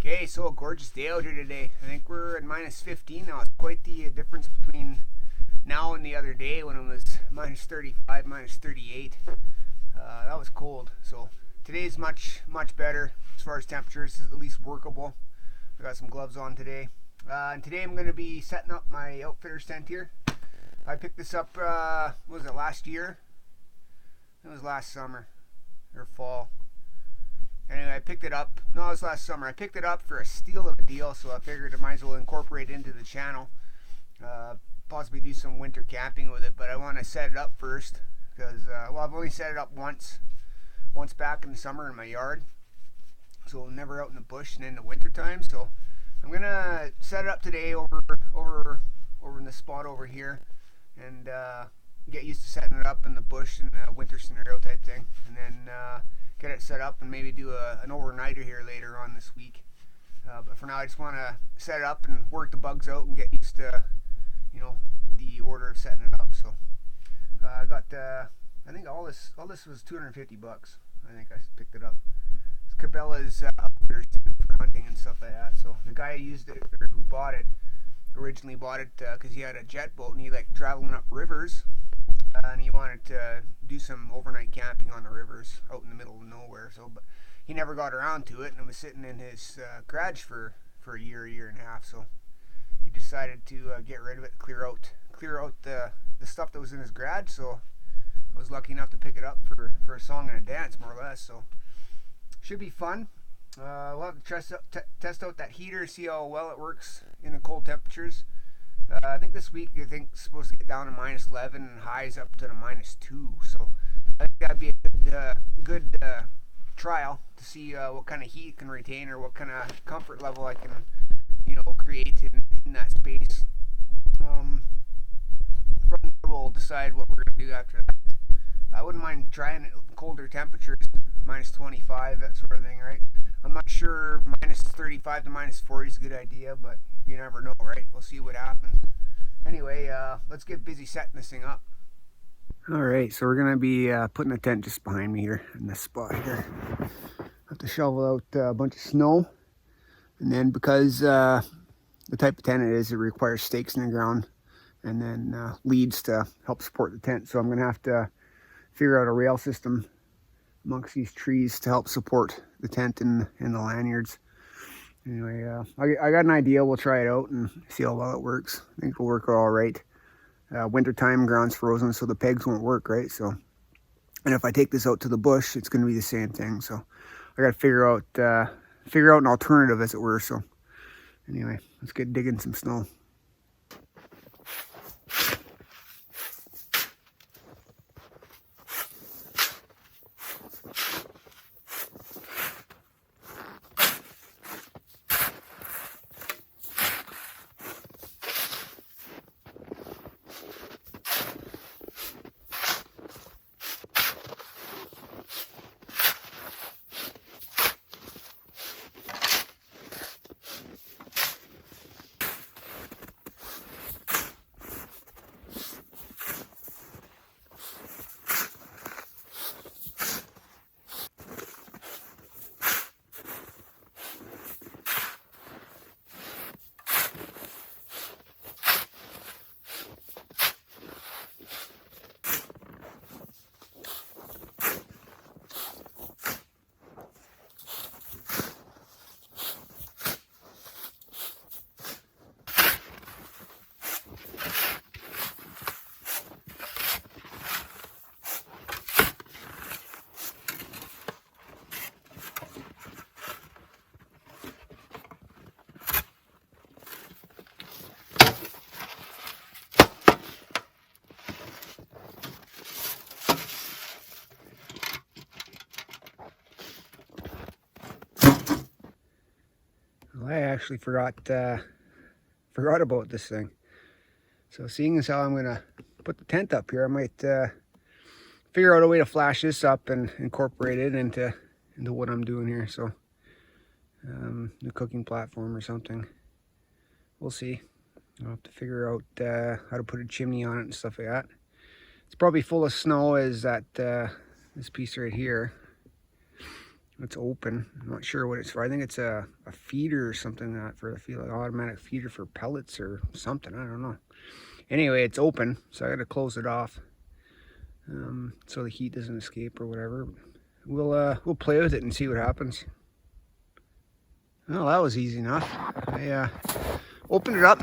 Okay, so a gorgeous day out here today. I think we're at minus 15 now. It's quite the difference between now and the other day when it was minus 35, minus 38. That was cold. So today's much better as far as temperatures, at least workable. I got some gloves on today. And today I'm going to be setting up my outfitter's tent here. I picked this up, what was it, last year? It was last summer or fall. Anyway, I picked it up. No, it was last summer. I picked it up for a steal of a deal, so I figured I might as well incorporate it into the channel. Possibly do some winter camping with it, but I want to set it up first because, well, I've only set it up once back in the summer in my yard, so never out in the bush and in the winter time. So I'm gonna set it up today over in the spot over here, and get used to setting it up in the bush in a winter scenario type thing, and then get it set up and maybe do an overnighter here later on this week. But for now, I just want to set it up and work the bugs out and get used to, the order of setting it up. So I got, I think all this was $250. I think I picked it up. It's Cabela's outfitters for hunting and stuff like that. So the guy who bought it originally bought it because he had a jet boat and he liked traveling up rivers. And he wanted to do some overnight camping on the rivers out in the middle of nowhere. So, but he never got around to it, and it was sitting in his garage for a year and a half. So he decided to get rid of it, clear out the stuff that was in his garage. So I was lucky enough to pick it up for a song and a dance, more or less. So should be fun. We'll have to test out that heater, see how well it works in the cold temperatures. I think this week it's supposed to get down to minus 11 and highs up to the minus 2. So I think that'd be a good trial to see what kind of heat it can retain or what kind of comfort level I can, create in that space. From there we'll decide what we're going to do after that. I wouldn't mind trying it at colder temperatures, minus 25, that sort of thing, right? I'm not sure minus 35 to minus 40 is a good idea, but you never know, right? We'll see what happens. Anyway, let's get busy setting this thing up. Alright, so we're going to be putting the tent just behind me here in this spot here. Have to shovel out a bunch of snow. And then because the type of tent it is, it requires stakes in the ground and then leads to help support the tent. So I'm going to have to figure out a rail system amongst these trees to help support the tent and the lanyards. Anyway, I got an idea. We'll try it out and see how well it works. I think it'll work all right. Wintertime, ground's frozen, so the pegs won't work, right? So, and if I take this out to the bush, it's going to be the same thing. So I got to figure out an alternative, as it were. So anyway, let's get digging some snow. I actually forgot about this thing. So seeing as how I'm gonna put the tent up here, I might figure out a way to flash this up and incorporate it into what I'm doing here. So the cooking platform or something. We'll see. I'll have to figure out how to put a chimney on it and stuff like that. It's probably full of snow as that this piece right here. It's open. I'm not sure what it's for. I think it's a feeder or something that for the like automatic feeder for pellets or something. I don't know. Anyway, it's open, so I got to close it off so the heat doesn't escape or whatever. We'll play with it and see what happens. Well, that was easy enough. I opened it up.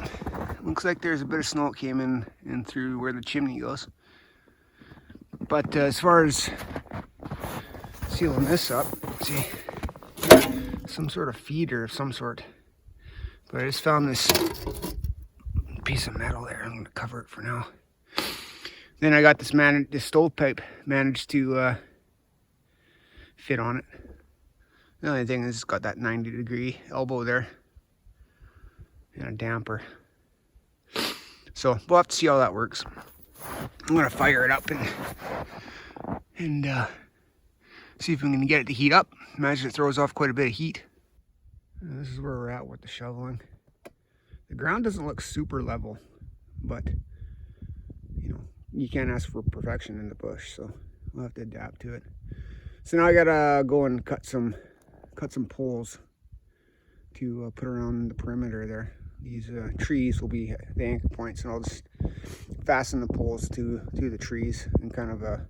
Looks like there's a bit of snow that came in through where the chimney goes. But as far as sealing this up, let's see, some sort of feeder of some sort. But I just found this piece of metal there. I'm going to cover it for now. Then I got this stovepipe managed to fit on it. The only thing is it's got that 90-degree elbow there and a damper. So we'll have to see how that works. I'm going to fire it up and see if we can get it to heat up. Imagine it throws off quite a bit of heat. And this is where we're at with the shoveling. The ground doesn't look super level, but you know, you can't ask for perfection in the bush, so we'll have to adapt to it. So now I gotta go and cut some poles to put around the perimeter there. These trees will be the anchor points, and I'll just fasten the poles to the trees in kind of a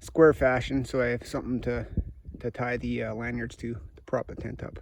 square fashion, so I have something to tie the lanyards to prop the tent up.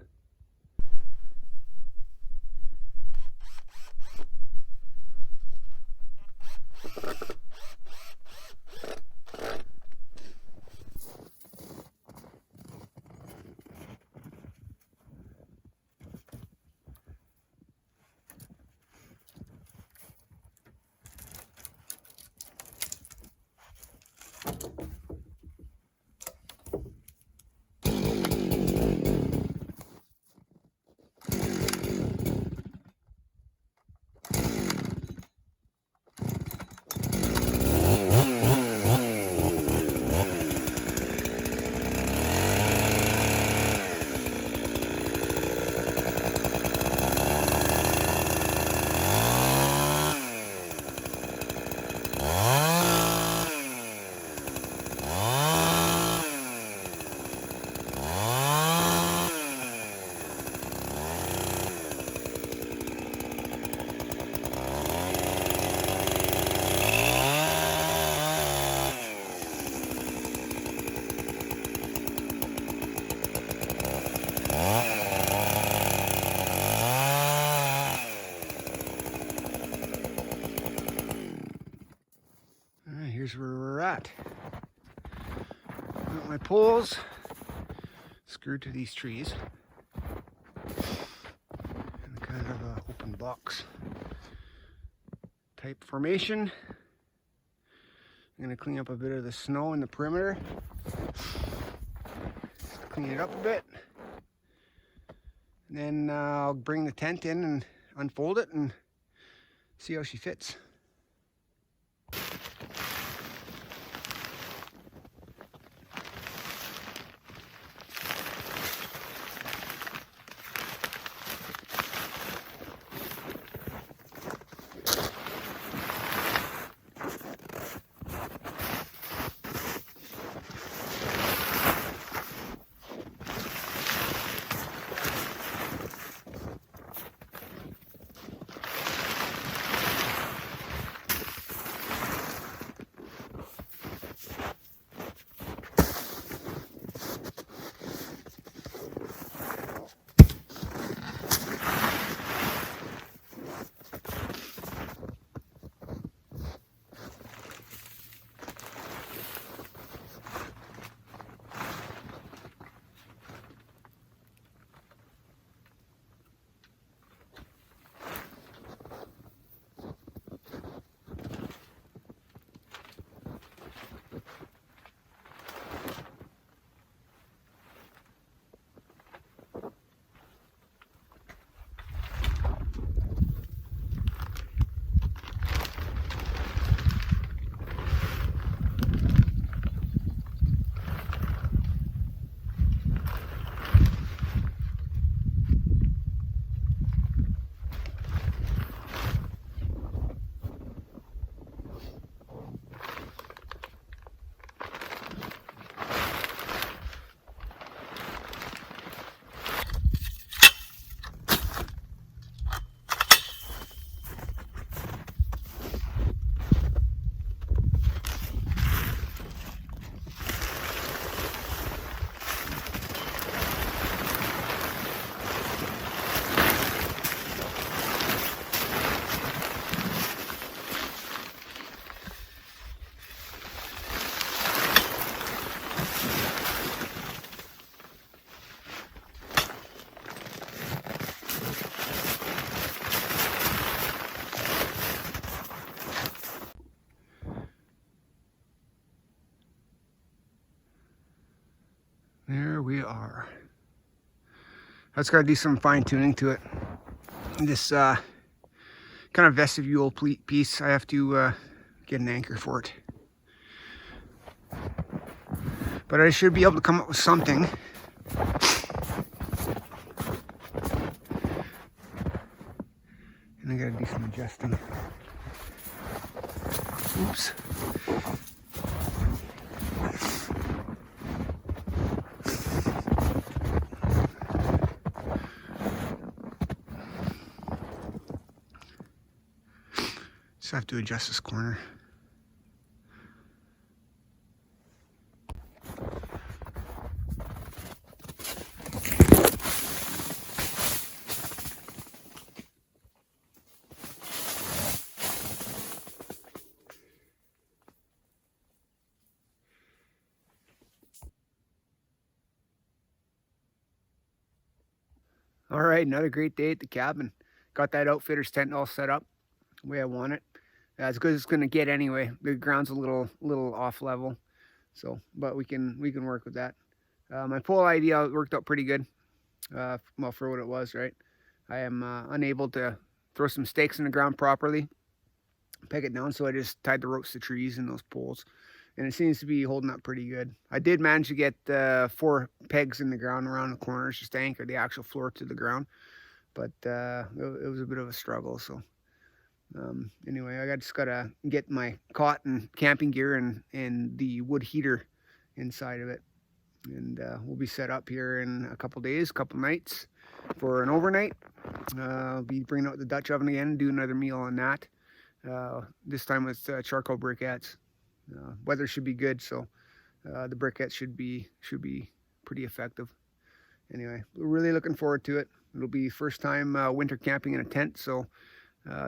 Here's where we're at. Got my poles screwed to these trees in kind of an open box type formation. I'm going to clean up a bit of the snow in the perimeter. Just clean it up a bit. And then I'll bring the tent in and unfold it and see how she fits. That's got to do some fine tuning to it. This kind of vestibule piece, I have to get an anchor for it. But I should be able to come up with something. And I gotta do some adjusting. Oops. Just have to adjust this corner. All right, another great day at the cabin. Got that outfitter's tent all set up the way I want it. As good as it's gonna get anyway. The ground's a little off level, so but we can work with that. My pole idea worked out pretty good. Well, for what it was, right? I am unable to throw some stakes in the ground properly, peg it down, so I just tied the ropes to trees and those poles, and it seems to be holding up pretty good. I did manage to get 4 pegs in the ground around the corners just to anchor the actual floor to the ground, but it was a bit of a struggle. So anyway, I just gotta get my cot and camping gear and the wood heater inside of it, and we'll be set up here in a couple days, couple nights for an overnight. I'll be bringing out the Dutch oven again and do another meal on that. This time with charcoal briquettes. Weather should be good, so the briquettes should be pretty effective. Anyway, we're really looking forward to it. It'll be first time winter camping in a tent, so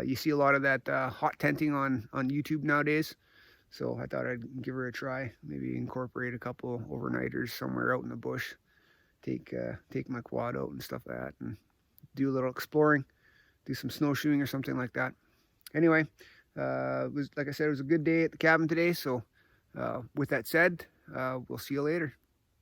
you see a lot of that hot tenting on YouTube nowadays. So I thought I'd give her a try. Maybe incorporate a couple overnighters somewhere out in the bush. Take my quad out and stuff like that, and do a little exploring, do some snowshoeing or something like that. Anyway, it was, like I said, it was a good day at the cabin today. So with that said, we'll see you later.